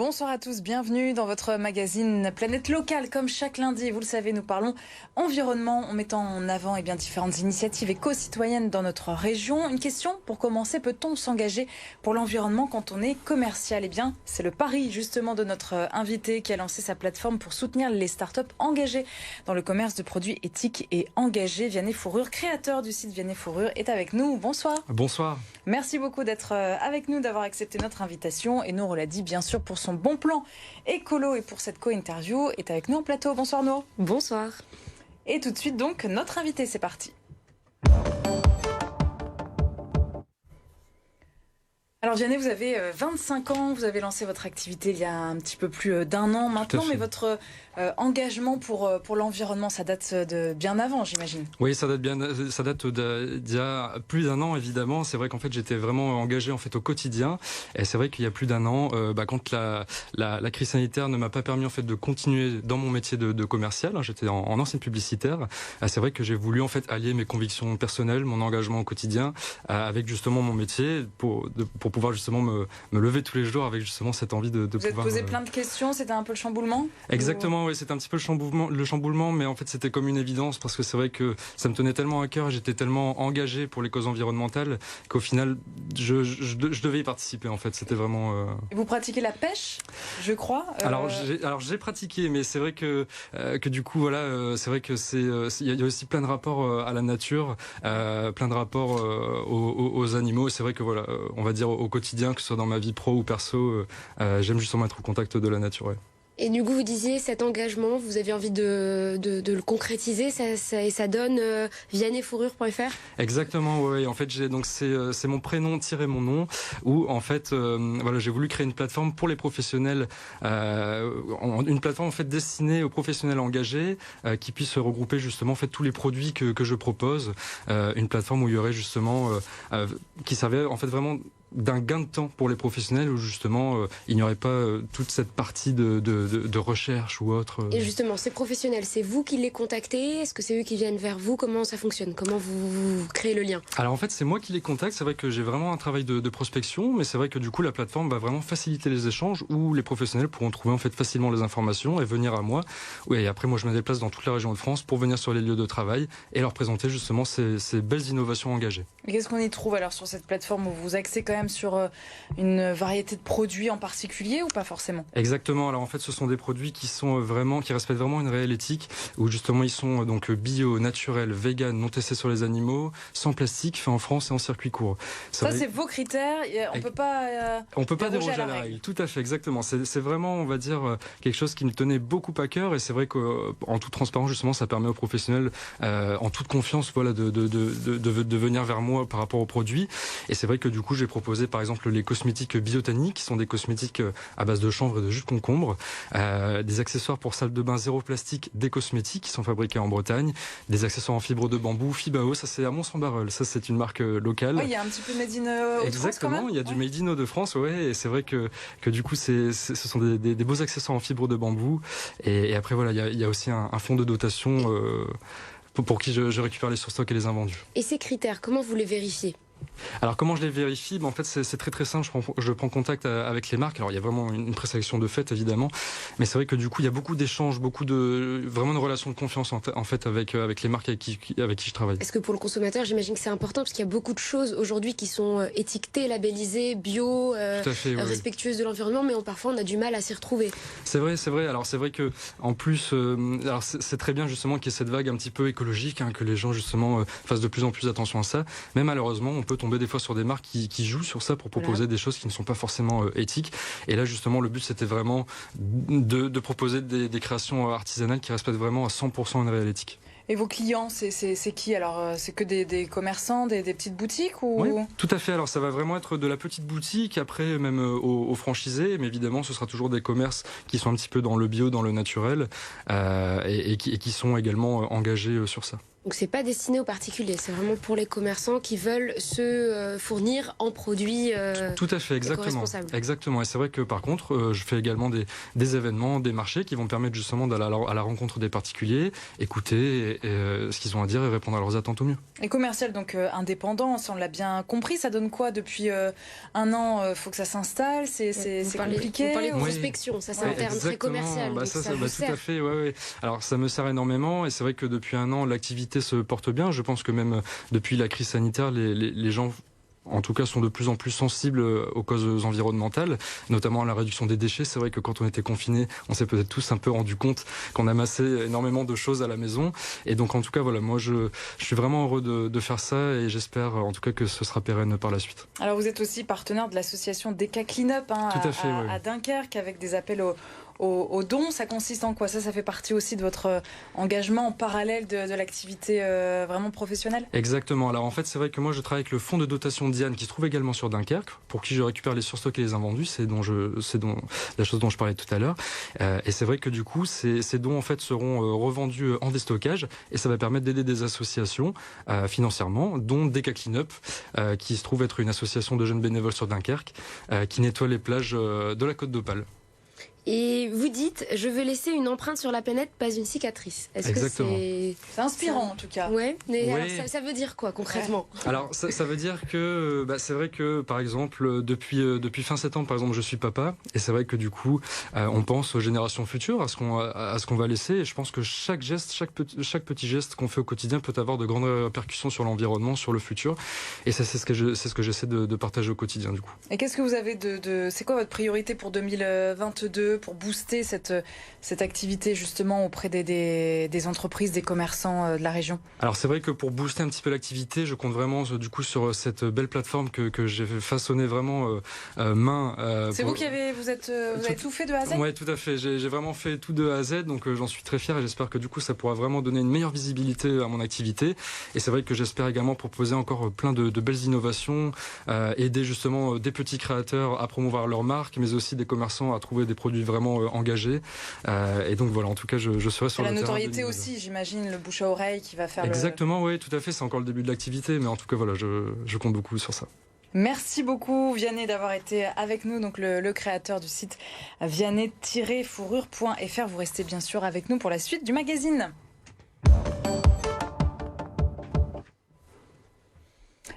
Bonsoir à tous, bienvenue dans votre magazine Planète Locale. Comme chaque lundi, vous le savez, nous parlons environnement en mettant en avant différentes initiatives éco-citoyennes dans notre région. Une question pour commencer, peut-on s'engager pour l'environnement quand on est commercial ? Eh bien, c'est le pari justement de notre invité qui a lancé sa plateforme pour soutenir les startups engagées dans le commerce de produits éthiques et engagés. Vianney Fourrure, créateur du site Vianney Fourrure, est avec nous. Bonsoir. Bonsoir. Merci beaucoup d'être avec nous, d'avoir accepté notre invitation. Et Nour l'a dit, bien sûr, pour son bon plan écolo et pour cette co-interview, est avec nous en plateau. Bonsoir Nour. Bonsoir. Et tout de suite donc, notre invité, c'est parti. Alors Vianney, vous avez 25 ans, vous avez lancé votre activité il y a un petit peu plus d'un an maintenant, mais votre engagement pour l'environnement, ça date de bien avant, j'imagine. Oui, ça date d'il y a plus d'un an, évidemment. C'est vrai qu'en fait, j'étais vraiment engagé au quotidien. Et c'est vrai qu'il y a plus d'un an, quand la crise sanitaire ne m'a pas permis de continuer dans mon métier de commercial, j'étais en ancienne publicitaire. C'est vrai que j'ai voulu allier mes convictions personnelles, mon engagement au quotidien, avec justement mon métier pour pouvoir justement me lever tous les jours avec justement cette envie de pouvoir... Vous êtes posé plein de questions, c'était un peu le chamboulement ? Exactement, oui, c'était un petit peu le chamboulement, mais en fait c'était comme une évidence parce que c'est vrai que ça me tenait tellement à cœur et j'étais tellement engagé pour les causes environnementales qu'au final je devais y participer en fait, c'était vraiment... Vous pratiquez la pêche, je crois Alors j'ai pratiqué, mais c'est vrai que du coup voilà, c'est vrai que il y a aussi plein de rapports à la nature, plein de rapports aux animaux. C'est vrai que voilà, on va dire au quotidien, que ce soit dans ma vie pro ou perso, j'aime justement être au contact de la nature. Ouais. Et du coup, vous disiez cet engagement, vous avez envie de le concrétiser, et ça donne vianneyfourrure.fr. Exactement, oui. En fait, c'est mon prénom tiré mon nom, où en fait, j'ai voulu créer une plateforme pour les professionnels, une plateforme destinée aux professionnels engagés, qui puissent regrouper justement tous les produits que je propose, une plateforme où il y aurait justement qui servait vraiment d'un gain de temps pour les professionnels où justement il n'y aurait pas toute cette partie de recherche ou autre. Et justement, ces professionnels, c'est vous qui les contactez ? Est-ce que c'est eux qui viennent vers vous ? Comment ça fonctionne ? Comment vous créez le lien ? Alors en fait, c'est moi qui les contacte. C'est vrai que j'ai vraiment un travail de prospection, mais c'est vrai que du coup la plateforme va vraiment faciliter les échanges où les professionnels pourront trouver facilement les informations et venir à moi. Et après, moi je me déplace dans toute la région de France pour venir sur les lieux de travail et leur présenter justement ces belles innovations engagées. Et qu'est-ce qu'on y trouve alors sur cette plateforme où vous axez quand même sur une variété de produits en particulier ou pas forcément ? Exactement. Alors en fait, ce sont des produits qui respectent vraiment une réelle éthique, où justement ils sont donc bio, naturels, vegan, non testés sur les animaux, sans plastique, fait en France et en circuit court. Ça, c'est vos critères. On peut pas déroger à la règle. Tout à fait, exactement. C'est vraiment, on va dire, quelque chose qui me tenait beaucoup à cœur, et c'est vrai qu'en toute transparence, justement, ça permet aux professionnels, en toute confiance, de venir vers moi par rapport aux produits. Et c'est vrai que du coup, j'ai proposé par exemple les cosmétiques Biotani, qui sont des cosmétiques à base de chanvre et de jus de concombre, des accessoires pour salle de bain zéro plastique, des cosmétiques qui sont fabriqués en Bretagne, des accessoires en fibre de bambour, Fibao, ça c'est à Mons-en-Barœul, ça c'est une marque locale. Oui, il y a un petit peu Made in Hauts-de-France. Exactement, il y a du Made in Hauts-de-France, ouais, et c'est vrai que du coup ce sont des beaux accessoires en fibre de bambou, et après voilà, il y a aussi un fonds de dotation pour qui je récupère les surstocks et les invendus. Et ces critères, comment vous les vérifiez ? Alors comment je les vérifie ? En fait c'est très très simple, je prends contact avec les marques. Alors il y a vraiment une présélection de fait évidemment, mais c'est vrai que du coup il y a beaucoup d'échanges, vraiment de relations de confiance en fait avec les marques avec qui je travaille. Est-ce que pour le consommateur, j'imagine que c'est important parce qu'il y a beaucoup de choses aujourd'hui qui sont étiquetées, labellisées, bio, respectueuses de l'environnement, mais parfois on a du mal à s'y retrouver. C'est vrai. Alors c'est vrai que en plus, alors c'est très bien justement qu'il y ait cette vague un petit peu écologique, que les gens justement fassent de plus en plus attention à ça. Mais malheureusement on peut tomber des fois sur des marques qui jouent sur ça pour proposer des choses qui ne sont pas forcément éthiques. Et là justement le but c'était vraiment de proposer des créations artisanales qui respectent vraiment à 100% une réelle éthique. Et vos clients, c'est qui alors ? C'est que des commerçants, des petites boutiques ou... Oui, tout à fait. Alors ça va vraiment être de la petite boutique, après même aux franchisés, mais évidemment ce sera toujours des commerces qui sont un petit peu dans le bio, dans le naturel, et qui sont également engagés sur ça. Donc c'est pas destiné aux particuliers, c'est vraiment pour les commerçants qui veulent se fournir en produits tout à fait, exactement. Et c'est vrai que par contre, je fais également des événements, des marchés qui vont permettre justement d'aller à la rencontre des particuliers, écouter ce qu'ils ont à dire et répondre à leurs attentes au mieux. Et commercial, donc indépendant, si on l'a bien compris, ça donne quoi depuis un an? Il faut que ça s'installe, c'est compliqué. Vous parlez de prospection, ça c'est un terme très commercial. Tout à fait, ouais. Alors ça me sert énormément et c'est vrai que depuis un an, l'activité se porte bien. Je pense que même depuis la crise sanitaire, les gens en tout cas sont de plus en plus sensibles aux causes environnementales, notamment à la réduction des déchets. C'est vrai que quand on était confinés, on s'est peut-être tous un peu rendu compte qu'on amassait énormément de choses à la maison. Et donc en tout cas, voilà, moi je suis vraiment heureux de faire ça et j'espère en tout cas que ce sera pérenne par la suite. Alors vous êtes aussi partenaire de l'association Deka Cleanup à Dunkerque avec des appels aux dons. Ça consiste en quoi? Ça fait partie aussi de votre engagement en parallèle de l'activité vraiment professionnelle? Exactement. Alors en fait, c'est vrai que moi je travaille avec le fonds de dotation Diane qui se trouve également sur Dunkerque, pour qui je récupère les surstocks et les invendus. C'est la chose dont je parlais tout à l'heure. Et c'est vrai que du coup, ces dons en fait seront revendus en déstockage et ça va permettre d'aider des associations financièrement, dont Deka Cleanup, qui se trouve être une association de jeunes bénévoles sur Dunkerque, qui nettoie les plages de la Côte d'Opale. Et vous dites, je veux laisser une empreinte sur la planète, pas une cicatrice. Exactement. C'est inspirant en tout cas. Ouais, mais alors, ça veut dire quoi concrètement? Alors ça veut dire que c'est vrai que par exemple depuis fin septembre par exemple je suis papa et c'est vrai que du coup on pense aux générations futures, à ce qu'on va laisser et je pense que chaque petit geste qu'on fait au quotidien peut avoir de grandes répercussions sur l'environnement, sur le futur et ça c'est ce que j'essaie de partager au quotidien du coup. Et qu'est-ce que vous avez c'est quoi votre priorité pour 2022 pour booster cette activité justement auprès des entreprises, des commerçants de la région? Alors c'est vrai que pour booster un petit peu l'activité, je compte vraiment du coup sur cette belle plateforme que j'ai façonnée vraiment main. C'est vous qui avez tout fait de A à Z? Oui, tout à fait. J'ai vraiment fait tout de A à Z, donc j'en suis très fier et j'espère que du coup ça pourra vraiment donner une meilleure visibilité à mon activité. Et c'est vrai que j'espère également proposer encore plein de belles innovations, aider justement des petits créateurs à promouvoir leur marque, mais aussi des commerçants à trouver des produits vraiment engagés. Et donc voilà, en tout cas, je serai sur le terrain. La notoriété aussi, j'imagine, le bouche à oreille qui va faire Exactement, oui, tout à fait. C'est encore le début de l'activité, mais en tout cas, voilà, je compte beaucoup sur ça. Merci beaucoup Vianney d'avoir été avec nous, donc le créateur du site vianney-fourrure.fr. Vous restez bien sûr avec nous pour la suite du magazine.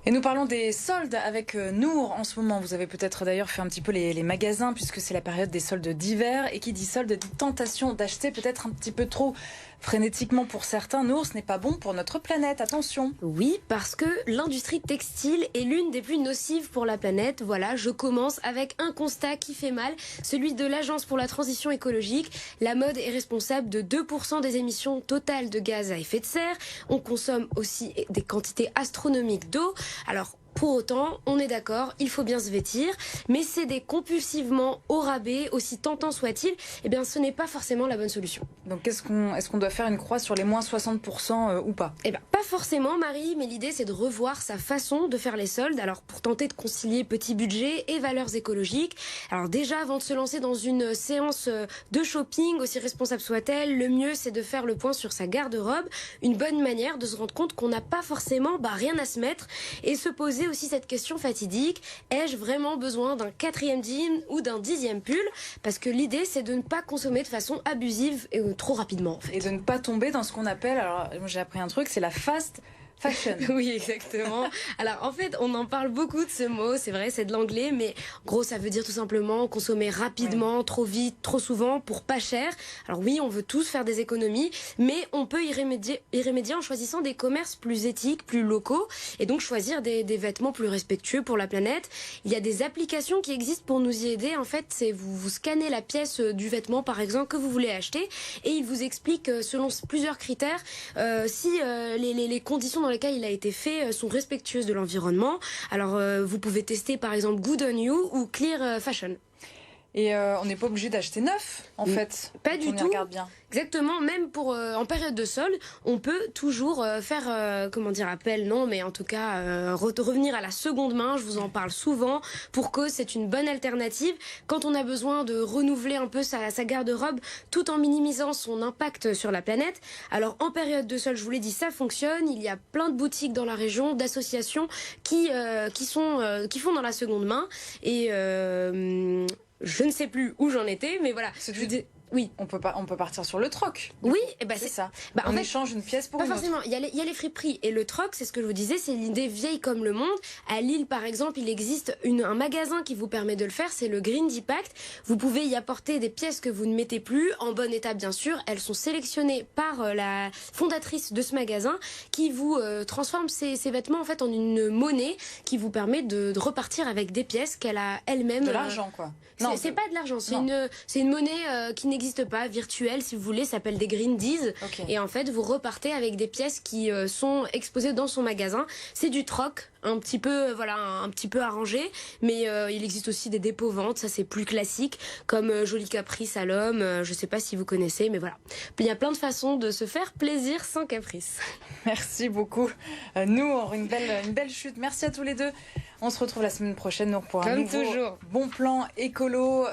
Et nous parlons des soldes avec Nour en ce moment. Vous avez peut-être d'ailleurs fait un petit peu les magasins puisque c'est la période des soldes d'hiver. Et qui dit solde dit tentation d'acheter peut-être un petit peu trop frénétiquement pour certains. Nour, ce n'est pas bon pour notre planète, attention. Oui, parce que l'industrie textile est l'une des plus nocives pour la planète. Voilà, je commence avec un constat qui fait mal, celui de l'Agence pour la transition écologique. La mode est responsable de 2% des émissions totales de gaz à effet de serre. On consomme aussi des quantités astronomiques d'eau. Alors, pour autant, on est d'accord, il faut bien se vêtir, mais céder compulsivement au rabais, aussi tentant soit-il, eh bien ce n'est pas forcément la bonne solution. Donc est-ce qu'on doit faire une croix sur les moins 60% ou pas? Eh bien pas forcément Marie, mais l'idée c'est de revoir sa façon de faire les soldes, alors pour tenter de concilier petit budget et valeurs écologiques. Alors déjà, avant de se lancer dans une séance de shopping, aussi responsable soit-elle, le mieux c'est de faire le point sur sa garde-robe, une bonne manière de se rendre compte qu'on n'a pas forcément rien à se mettre et se poser aussi cette question fatidique, ai-je vraiment besoin d'un 4e jean ou d'un 10e pull? Parce que l'idée c'est de ne pas consommer de façon abusive et trop rapidement en fait. Et de ne pas tomber dans ce qu'on appelle, alors moi j'ai appris un truc, c'est la fast fashion. Oui, exactement. Alors en fait, on en parle beaucoup de ce mot, c'est vrai, c'est de l'anglais, mais en gros ça veut dire tout simplement consommer rapidement, trop vite, trop souvent, pour pas cher. Alors oui, on veut tous faire des économies, mais on peut y remédier en choisissant des commerces plus éthiques, plus locaux, et donc choisir des vêtements plus respectueux pour la planète. Il y a des applications qui existent pour nous y aider. En fait, c'est vous scannez la pièce du vêtement, par exemple, que vous voulez acheter, et il vous explique selon plusieurs critères si les conditions dans lesquelles il a été fait sont respectueuses de l'environnement. Alors vous pouvez tester par exemple Good On You ou Clear Fashion. Et on n'est pas obligé d'acheter neuf, en fait. Pas du on y tout. regarde bien. Exactement, même pour en période de solde, on peut toujours faire, comment dire, appel, non, mais en tout cas, revenir à la seconde main. Je vous en parle souvent pour que c'est une bonne alternative quand on a besoin de renouveler un peu sa garde-robe tout en minimisant son impact sur la planète. Alors en période de solde, je vous l'ai dit, ça fonctionne. Il y a plein de boutiques dans la région, d'associations qui font dans la seconde main et je ne sais plus où j'en étais, mais voilà. Oui. On peut partir sur le troc. Oui, et c'est ça. On échange une pièce pour pas une forcément. autre. Il y a les friperies et le troc, c'est ce que je vous disais, c'est l'idée vieille comme le monde. À Lille, par exemple, il existe un magasin qui vous permet de le faire, c'est le Green Deepact. Vous pouvez y apporter des pièces que vous ne mettez plus, en bon état bien sûr. Elles sont sélectionnées par la fondatrice de ce magasin qui vous transforme ces vêtements en fait en une monnaie qui vous permet de repartir avec des pièces qu'elle a elle-même. De l'argent, quoi. Non, c'est pas de l'argent, c'est une monnaie qui n'existe pas, virtuelle si vous voulez, s'appelle des Green Dees. Okay. Et en fait, vous repartez avec des pièces qui sont exposées dans son magasin. C'est du troc, un petit peu arrangé, mais il existe aussi des dépôts-ventes, ça c'est plus classique, comme Joli Caprice à l'homme, je sais pas si vous connaissez, mais voilà. Il y a plein de façons de se faire plaisir sans caprice. Merci beaucoup. Nous, on aura une belle chute. Merci à tous les deux. On se retrouve la semaine prochaine pour un nouveau bon plan écolo,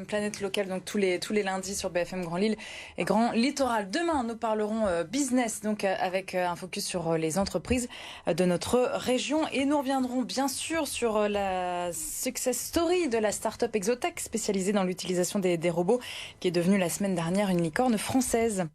Planète Locale, donc tous les lundis sur BFM Grand Lille et Grand Littoral. Demain, nous parlerons business, donc avec un focus sur les entreprises de notre région. Et nous reviendrons bien sûr sur la success story de la start-up Exotech, spécialisée dans l'utilisation des robots, qui est devenue la semaine dernière une licorne française.